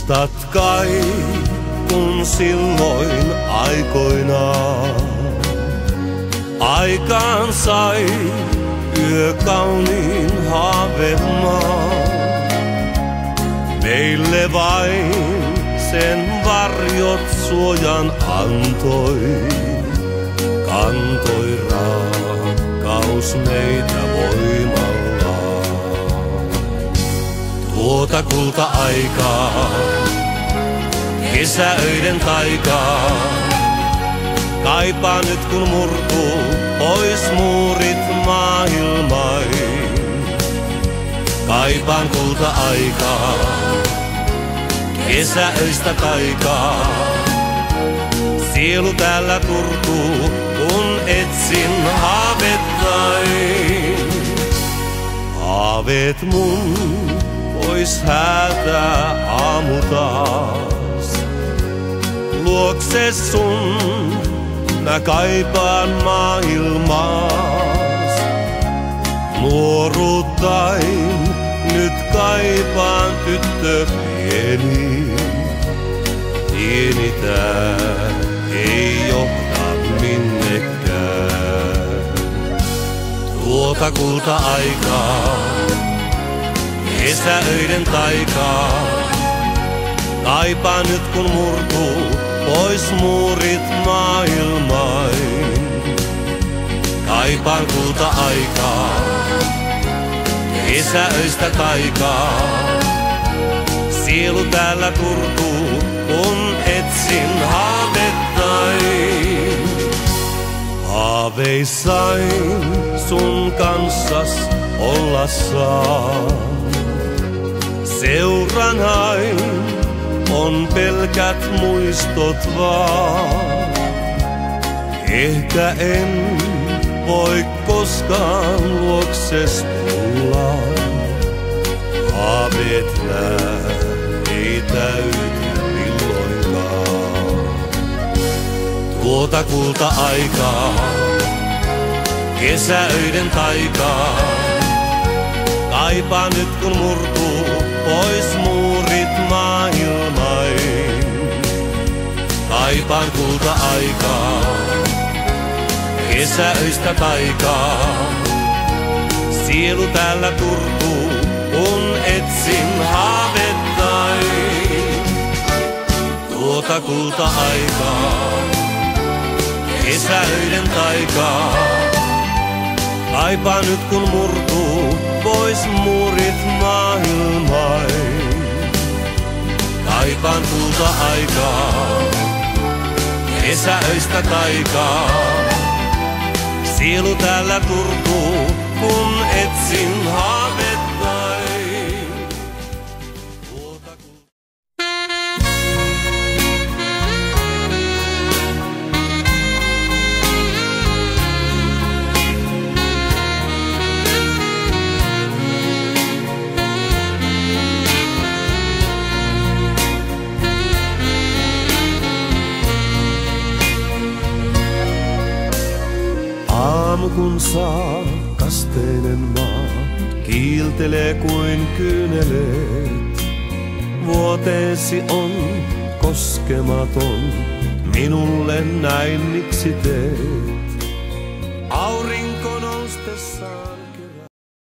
Muistat kai, kun silloin aikoinaan aikaan sai yö kauniin haavemaan. Meille vain sen varjot suojan antoi, kantoi rakkaus meitä voimallaan. Tuota kulta-aikaa, kesäöiden taikaa, kaipaan nyt kun murtuu pois muurit maailmain. Kaipaan kulta-aikaa, kesäöistä taikaa, sielu täällä turtuu kun etsin haavettain. Haaveet mun pois häätää aamu taas. Luokse sun mä kaipaan maailmaas. Nuoruuttain nyt kaipaan tyttö pieni. Tieni tää ei johda minnekään. Tuota kulta-aikaa, kesäöiden taikaa, kaipaan nyt kun murtuu pois muurit maailmain. Kaipaan kulta-aikaa, kesäöistä taikaa, sielu täällä turtuu kun etsin haavettain. Haaveissain sun kanssas olla saan. Seuranain on pelkät muistot vaan. Ehkä en voi koskaan luokses tulla. Haaveet nää ei täyty milloinkaan. Tuota kulta-aikaa, kesäöiden taikaa, kaipaan nyt kun murtuu pois muurit maailmain. Kaipaan kulta-aikaa, kesäöistä taikaa, sielu täällä turtuu kun etsin haavettain. Tuota kulta-aikaa, kesäöiden taikaa, kaipaan nyt kun murtuu pois muurit maailmain. Kaipaan kulta-aikaa, kesäöistä taikaa, sielu täällä turtuu kun etsin haavettain. Aamu kun saa kasteinen maa, kiiltelee kuin kyyneleet. Vuoteesi on koskematon, minulle näin miksi teet?